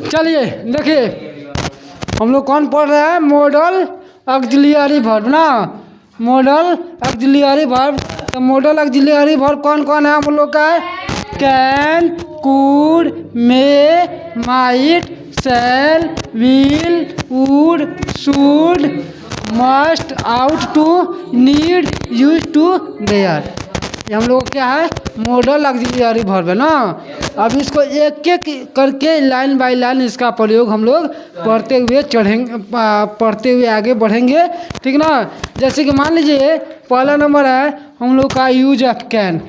चलिए देखिए, हम लोग कौन पढ़ रहे हैं? मॉडल ऑक्सिलियरी वर्ब ना, मॉडल ऑक्सिलियरी वर्ब। तो मॉडल ऑक्सिलियरी वर्ब कौन कौन है हम लोग का? Can, could, may, might, shall, will, would, should, must, ought to, need, use to, dare. ये हम लोग क्या है? मॉडल ऑक्सिलियरी वर्ब है ना। अब इसको एक एक करके लाइन बाय लाइन इसका प्रयोग हम लोग पढ़ते हुए आगे बढ़ेंगे, ठीक ना। जैसे कि मान लीजिए पहला नंबर है हम लोग का use of can.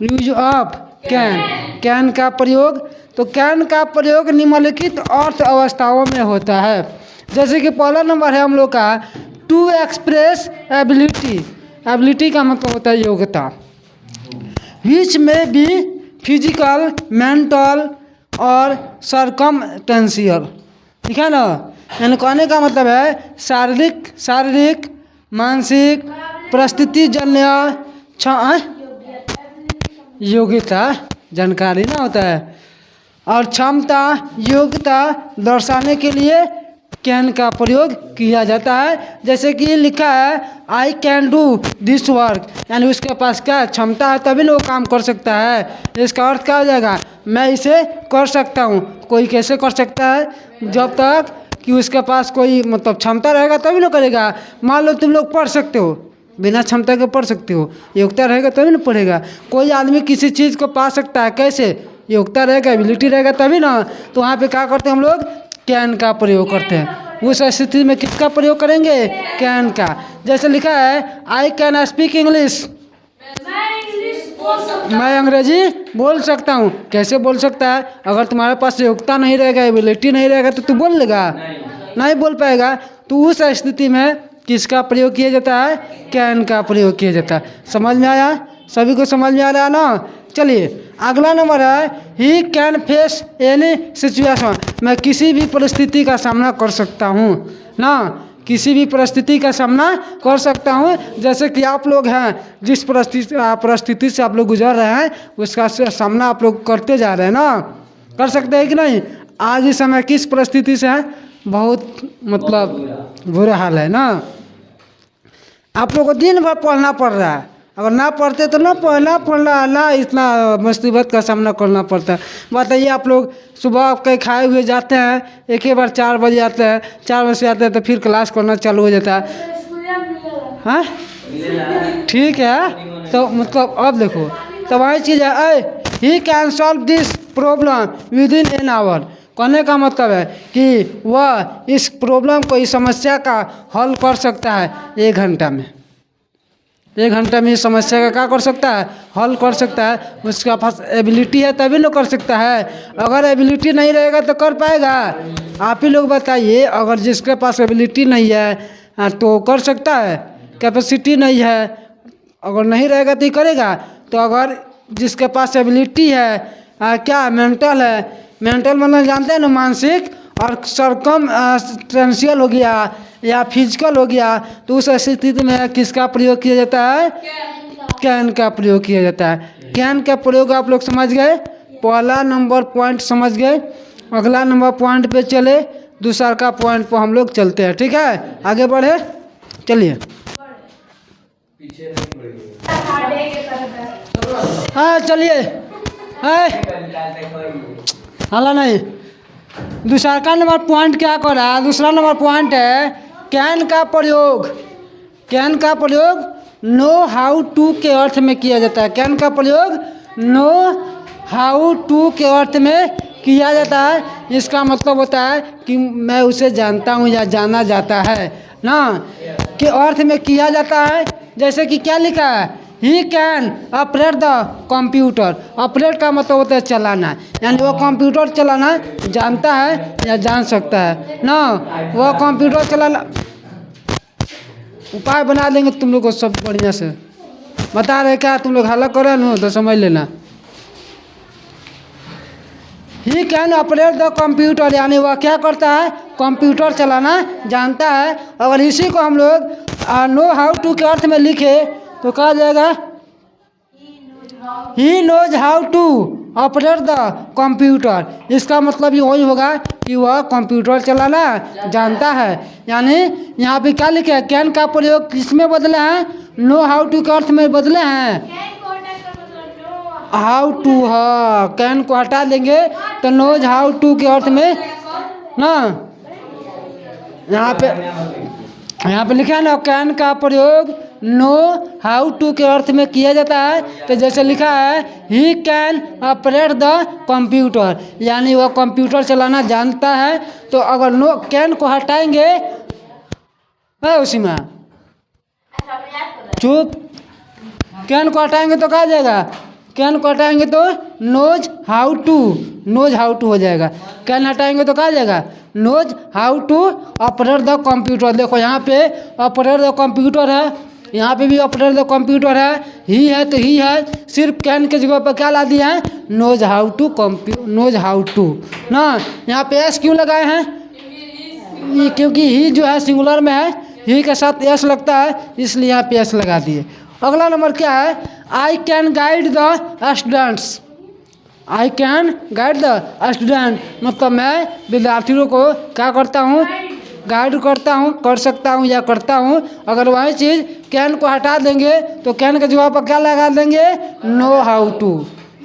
Use of can, can का प्रयोग। तो कैन का प्रयोग निम्नलिखित अर्थ अवस्थाओं में होता है। जैसे कि पहला नंबर है हम लोग का टू एक्सप्रेस एबिलिटी। एबिलिटी का मतलब होता है योग्यता। विच में बी फिजिकल, मेंटल और सरकमटेंशियल, ठीक है ना। यानी कहने का मतलब है शारीरिक, मानसिक, परिस्थितिजन्य योग्यता, जानकारी ना होता है, और क्षमता, योग्यता दर्शाने के लिए कैन का प्रयोग किया जाता है। जैसे कि लिखा है I can do this work, यानी उसके पास क्या क्षमता है तभी ना वो काम कर सकता है। इसका अर्थ क्या हो जाएगा? मैं इसे कर सकता हूँ। कोई कैसे कर सकता है? जब तक कि उसके पास कोई मतलब क्षमता रहेगा तभी ना करेगा। मान लो तुम लोग पढ़ सकते हो, बिना क्षमता के पढ़ सकते हो, योग्यता रहेगा तभी ना पढ़ेगा। कोई आदमी किसी चीज़ को पा सकता है कैसे? योग्यता रहेगा, एबिलिटी रहेगा तभी ना। तो वहाँ पे क्या करते हैं हम लोग? कैन का प्रयोग करते हैं। उस स्थिति में किसका प्रयोग करेंगे? कैन का। जैसे लिखा है आई कैन स्पीक इंग्लिश, मैं अंग्रेजी बोल सकता हूँ। कैसे बोल सकता है? अगर तुम्हारे पास योग्यता नहीं रहेगा, एबिलिटी नहीं रहेगा तो तू बोल लेगा? नहीं बोल पाएगा। तो उस स्थिति में किसका प्रयोग किया जाता है? कैन का प्रयोग किया जाता है। समझ में आया? सभी को समझ में आ रहा है ना। चलिए अगला नंबर है he can face any situation. मैं किसी भी परिस्थिति का सामना कर सकता हूँ ना, किसी भी परिस्थिति का सामना कर सकता हूँ। जैसे कि आप लोग हैं, जिस परिस्थिति से आप लोग गुजर रहे हैं उसका सामना आप लोग करते जा रहे हैं ना, कर सकते हैं कि नहीं। आज इस समय किस परिस्थिति से है? बहुत मतलब बुरा हाल है ना। आप लोग को दिन भर पढ़ना पड़ रहा है। अगर ना पढ़ते तो ना पढ़ना ना इतना मुसीबत का सामना करना पड़ता है। बताइए आप लोग सुबह कहीं खाए हुए जाते हैं, एक ही बार 4 बजे आते हैं, 4 बजे से आते हैं तो फिर क्लास करना चालू हो जाता है। हाँ ठीक है, तो मतलब अब देखो तो वही चीज़ है he can solve this problem with in an hour. कहने का मतलब है कि वह इस प्रॉब्लम को, इस समस्या का हल कर सकता है 1 घंटा में। 1 घंटा में इस समस्या का क्या कर सकता है? हल कर सकता है। उसके पास एबिलिटी है तभी ना कर सकता है। अगर एबिलिटी नहीं रहेगा तो कर पाएगा? आप ही लोग बताइए। अगर जिसके पास एबिलिटी नहीं है तो कर सकता है? कैपेसिटी नहीं है, अगर नहीं रहेगा तो ही करेगा। तो अगर जिसके पास एबिलिटी है, क्या मेंटल है, मेंटल मतलब जानते हैं ना, मानसिक, और सरकमटेंशियल हो गया या फिजिकल हो गया, तो उस स्थिति में किसका प्रयोग किया जाता है? कैन का प्रयोग किया जाता है। कैन का प्रयोग आप लोग समझ गए। पहला नंबर पॉइंट समझ गए। अगला नंबर पॉइंट पे चले, दूसरा का पॉइंट पर हम लोग चलते हैं, ठीक है। आगे बढ़े, चलिए। हाँ चलिए, हाला नहीं। दूसरा का नंबर पॉइंट क्या कर रहा है? दूसरा नंबर पॉइंट है कैन का प्रयोग। कैन का प्रयोग नो हाउ टू के अर्थ में किया जाता है। कैन का प्रयोग नो हाउ टू के अर्थ में किया जाता है। इसका मतलब होता है कि मैं उसे जानता हूँ या जाना जाता है ना, के अर्थ में किया जाता है। जैसे कि क्या लिखा है? He can operate the computer. Operate का मतलब होता है चलाना, यानी वो कंप्यूटर चलाना जानता है या जान सकता है ना। वो कंप्यूटर चलाना उपाय बना देंगे तुम लोग को सब बढ़िया से बता रहे। क्या तुम लोग हल्ला कर रहे हो तो समझ लेना। He can operate the computer, यानी वह क्या करता है? कंप्यूटर चलाना जानता है। अगर इसी को हम लोग नो हाउ टू के अर्थ में लिखे तो कहा जाएगा he knows how to operate the computer, इसका मतलब ये वही होगा कि वह कंप्यूटर चलाना जानता है। यानी यहाँ पे क्या लिखे हैं, कैन का प्रयोग किसमें बदले हैं, नो हाउ टू के अर्थ में बदले हैं। हाउ टू, हाँ कैन को हटा देंगे तो नोज हाउ टू के अर्थ में ना। यहाँ पे लिखा है ना, कैन का प्रयोग नो हाउ टू के अर्थ में किया जाता है। तो जैसे लिखा है he can operate the computer, यानी वह कंप्यूटर चलाना जानता है। तो अगर नो कैन को हटाएंगे है उसी में चुप, कैन को हटाएंगे तो क्या आ जाएगा, कैन को हटाएंगे तो knows how to, knows how to हो जाएगा। कैन हटाएंगे तो क्या आ जाएगा, knows how to operate the computer. देखो यहाँ पे ऑपरेट द कंप्यूटर है, यहाँ पे भी ऑपरेट द कंप्यूटर है, ही है तो ही है, सिर्फ कैन के जगह पर क्या ला दिया है, knows how to knows how to ना। यहाँ पे एस क्यों लगाए हैं, क्योंकि ही जो है सिंगुलर में है, ही के साथ एस लगता है, इसलिए यहाँ पे एस लगा दिए। अगला नंबर क्या है, I can guide the students. I can guide the student, मतलब मैं विद्यार्थियों को क्या करता हूँ, गाइड करता हूँ, कर सकता हूँ या करता हूँ। अगर वही चीज़ कैन को हटा देंगे तो कैन के जवाब पर क्या लगा देंगे, नो हाउ टू,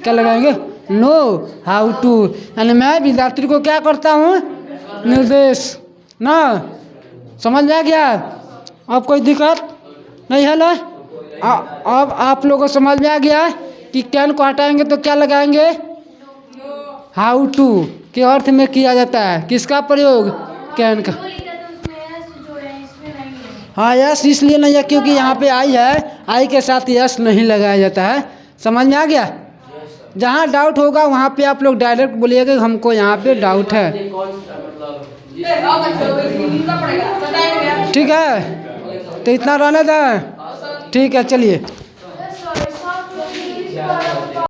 क्या लगाएंगे, नो हाउ टू। यानी मैं विद्यार्थी को क्या करता हूँ, निर्देश ना। समझ में आ गया, अब कोई दिक्कत नहीं है ना। अब आप लोगों को समझ में आ गया कि कैन को हटाएंगे तो क्या लगाएंगे, हाउ टू के अर्थ में किया जाता है किसका प्रयोग, कैन का। हाँ यस इसलिए नहीं है क्योंकि यहाँ पे आई है, आई के साथ यस नहीं लगाया जाता है। समझ में आ गया, जहाँ डाउट होगा वहाँ पे आप लोग डायरेक्ट बोलिएगा हमको यहाँ पे डाउट है, ठीक है। तो इतना रहने दें, ठीक है चलिए।